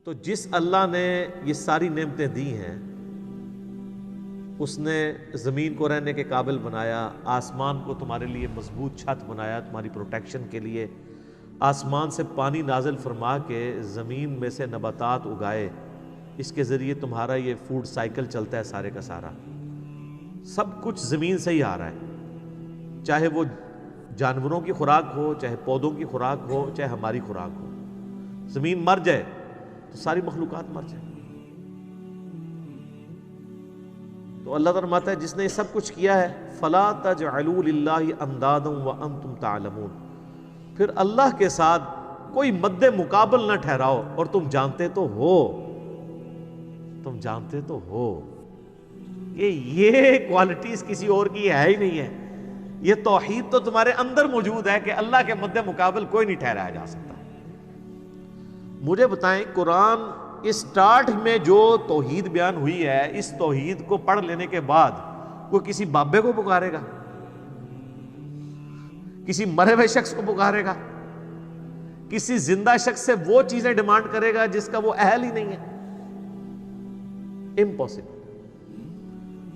تو جس اللہ نے یہ ساری نعمتیں دی ہیں، اس نے زمین کو رہنے کے قابل بنایا، آسمان کو تمہارے لیے مضبوط چھت بنایا تمہاری پروٹیکشن کے لیے، آسمان سے پانی نازل فرما کے زمین میں سے نباتات اگائے، اس کے ذریعے تمہارا یہ فوڈ سائیکل چلتا ہے سارے کا سارا، سب کچھ زمین سے ہی آ رہا ہے، چاہے وہ جانوروں کی خوراک ہو، چاہے پودوں کی خوراک ہو، چاہے ہماری خوراک ہو۔ زمین مر جائے تو ساری مخلوقات مر جائے۔ تو اللہ تعالیٰ فرماتا ہے جس نے یہ سب کچھ کیا ہے فَلَا تَجْعَلُوا لِلَّهِ أَنْدَادًا وَأَنْتُمْ تَعْلَمُونَ، پھر اللہ کے ساتھ کوئی مد مقابل نہ ٹھہراؤ اور تم جانتے تو ہو، تم جانتے تو ہو کہ یہ کوالٹیز کسی اور کی ہے ہی نہیں ہے۔ یہ توحید تو تمہارے اندر موجود ہے کہ اللہ کے مد مقابل کوئی نہیں ٹھہرایا جا سکتا۔ مجھے بتائیں قرآن اسٹارٹ میں جو توحید بیان ہوئی ہے، اس توحید کو پڑھ لینے کے بعد کوئی کسی بابے کو پکارے گا، کسی مرے ہوئے شخص کو پکارے گا، کسی زندہ شخص سے وہ چیزیں ڈیمانڈ کرے گا جس کا وہ اہل ہی نہیں ہے؟ امپاسبل۔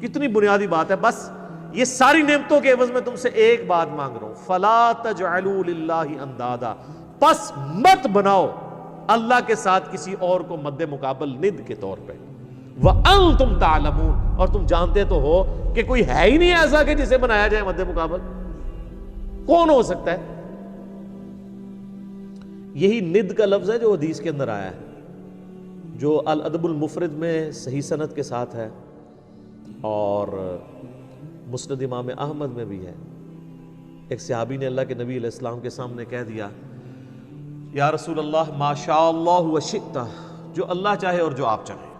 کتنی بنیادی بات ہے، بس یہ ساری نعمتوں کے عوض میں تم سے ایک بات مانگ رہا ہوں، فَلَا تَجْعَلُوا لِلَّهِ أَنْدَادًا، پس مت بناؤ اللہ کے ساتھ کسی اور کو مد مقابل ند کے طور پہ، وَأَنْتُمْ تَعْلَمُونَ، اور تم جانتے تو ہو کہ کوئی ہے ہی نہیں ایسا کہ جسے بنایا جائے مد مقابل، کون ہو سکتا ہے؟ یہی ند کا لفظ ہے جو حدیث کے اندر آیا ہے، جو الادب المفرد میں صحیح سند کے ساتھ ہے، اور مسند امام احمد میں بھی ہے۔ ایک صحابی نے اللہ کے نبی علیہ السلام کے سامنے کہہ دیا، یا رسول اللہ ما شاء اللہ وشئت، جو اللہ چاہے اور جو آپ چاہیں۔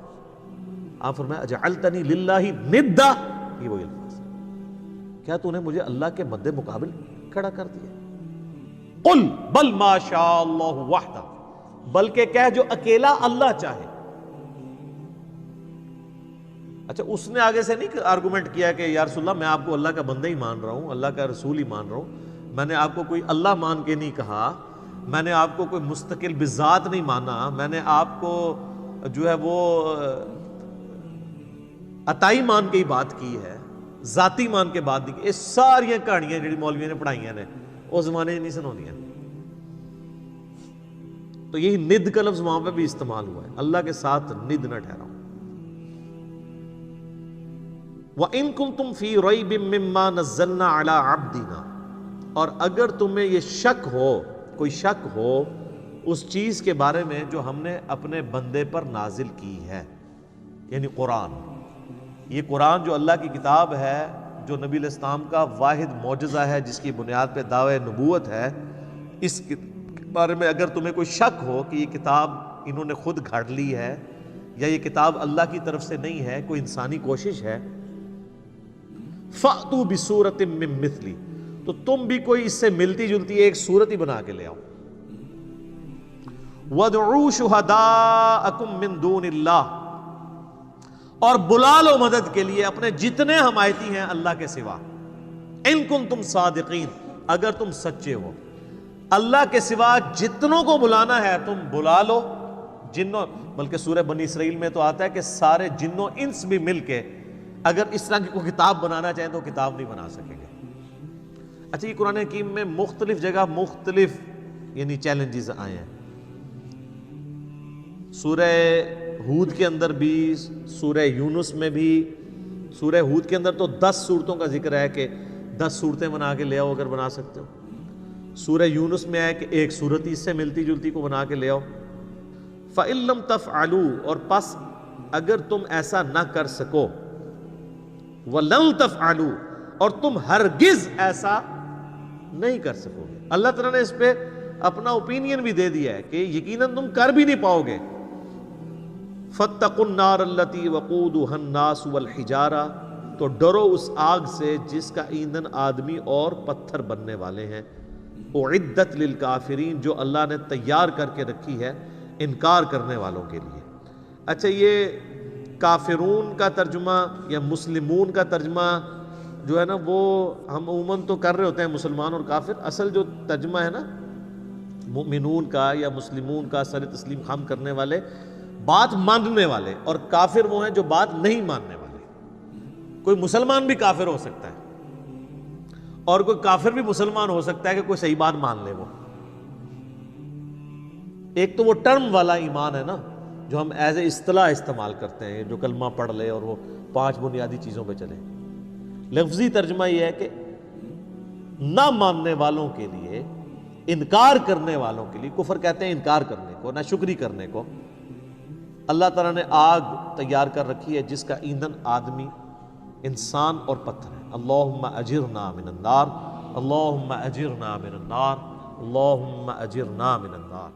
آپ فرمایا اجعلتنی للہ ندا، یہ وہی الفاظ، کیا تو نے مجھے اللہ کے مد مقابل کھڑا کر دیا؟ قل بل ما شاء اللہ وحدہ، بلکہ کہہ جو اکیلا اللہ چاہے۔ اچھا، اس نے آگے سے نہیں آرگومنٹ کیا کہ یا رسول اللہ میں آپ کو اللہ کا بندہ ہی مان رہا ہوں، اللہ کا رسول ہی مان رہا ہوں، میں نے آپ کو کوئی اللہ مان کے نہیں کہا، میں نے آپ کو کوئی مستقل بذات نہیں مانا، میں نے آپ کو جو ہے وہ عطائی مان کے ہی بات کی ہے، ذاتی مان کے بات نہیں کی۔ یہ ساری کہانیاں جڑی مولویوں نے پڑھائیاں نے اس زمانے نہیں سناؤندیاں۔ تو یہی ند کا لفظ وہاں پہ بھی استعمال ہوا ہے، اللہ کے ساتھ ند نہ ٹھہراؤ۔ وَإِن كُنتُمْ فِي رَيْبٍ مِّمَّا نَزَّلْنَا عَلَىٰ عَبْدِنَا، اور اگر تمہیں یہ شک ہو، کوئی شک ہو اس چیز کے بارے میں جو ہم نے اپنے بندے پر نازل کی ہے، یعنی قرآن، یہ قرآن جو اللہ کی کتاب ہے، جو نبی علیہ السلام کا واحد معجزہ ہے، جس کی بنیاد پہ دعوی نبوت ہے، اس کے بارے میں اگر تمہیں کوئی شک ہو کہ یہ کتاب انہوں نے خود گھڑ لی ہے یا یہ کتاب اللہ کی طرف سے نہیں ہے، کوئی انسانی کوشش ہے، فَأْتُوا بِسُورَةٍ مِّن مِّثْلِهِ، تو تم بھی کوئی اس سے ملتی جلتی ایک صورت ہی بنا کے لے آؤ۔ وَادْعُوا شُهَدَاءَكُم مِّن دُونِ اللَّهِ، اور بلا لو مدد کے لیے اپنے جتنے حمایتی ہیں اللہ کے سوا، ان کنتم صادقین، اگر تم سچے ہو۔ اللہ کے سوا جتنوں کو بلانا ہے تم بلا لو، جنوں، بلکہ سورہ بنی اسرائیل میں تو آتا ہے کہ سارے جنوں انس بھی مل کے اگر اس طرح کی کوئی کتاب بنانا چاہیں تو کتاب نہیں بنا سکیں گے۔ اچھا، یہ قرآن حکیم میں مختلف جگہ مختلف یعنی چیلنجز آئے ہیں، سورہ ہود کے اندر بھی، سورہ یونس میں بھی۔ سورہ ہود کے اندر تو 10 صورتوں کا ذکر ہے کہ 10 صورتیں بنا کے لے آؤ اگر بنا سکتے ہو۔ سورہ یونس میں ہے کہ ایک صورت ہی اس سے ملتی جلتی کو بنا کے لے آؤ۔ فَإِن لَّمْ تَفْعَلُوا، اور پس اگر تم ایسا نہ کر سکو، وَلَن تَفْعَلُوا، اور تم ہرگز ایسا نہیں کر سکو گے۔ اللہ تعالیٰ نے اس پہ اپنا اوپینین بھی دے دیا ہے کہ یقیناً تم کر بھی نہیں پاؤ گے۔ فَاتَّقُوا النَّارَ الَّتِي وَقُودُهَا النَّاسُ وَالْحِجَارَةُ، تو ڈرو اس آگ سے جس کا ایندھن آدمی اور پتھر بننے والے ہیں۔ اعدت للکافرین، جو اللہ نے تیار کر کے رکھی ہے انکار کرنے والوں کے لیے۔ اچھا، یہ کافرون کا ترجمہ یا مسلمون کا ترجمہ جو ہے نا، وہ ہم عموماً تو کر رہے ہوتے ہیں مسلمان اور کافر، اصل جو ترجمہ ہے نا مومنون کا یا مسلمون کا، سر تسلیم خم کرنے والے، بات ماننے والے، اور کافر وہ ہیں جو بات نہیں ماننے والے۔ کوئی مسلمان بھی کافر ہو سکتا ہے، اور کوئی کافر بھی مسلمان ہو سکتا ہے کہ کوئی صحیح بات مان لے۔ وہ ایک تو وہ ٹرم والا ایمان ہے نا جو ہم ایز اے اصطلاح استعمال کرتے ہیں، جو کلمہ پڑھ لے اور وہ 5 بنیادی چیزوں پہ چلے۔ لفظی ترجمہ یہ ہے کہ نہ ماننے والوں کے لیے، انکار کرنے والوں کے لیے، کفر کہتے ہیں انکار کرنے کو، ناشکری کرنے کو، اللہ تعالیٰ نے آگ تیار کر رکھی ہے جس کا ایندھن آدمی، انسان اور پتھر ہے۔ اللہم اجرنا من النار، اللہم اجرنا من النار، اللہم اجرنا من النار۔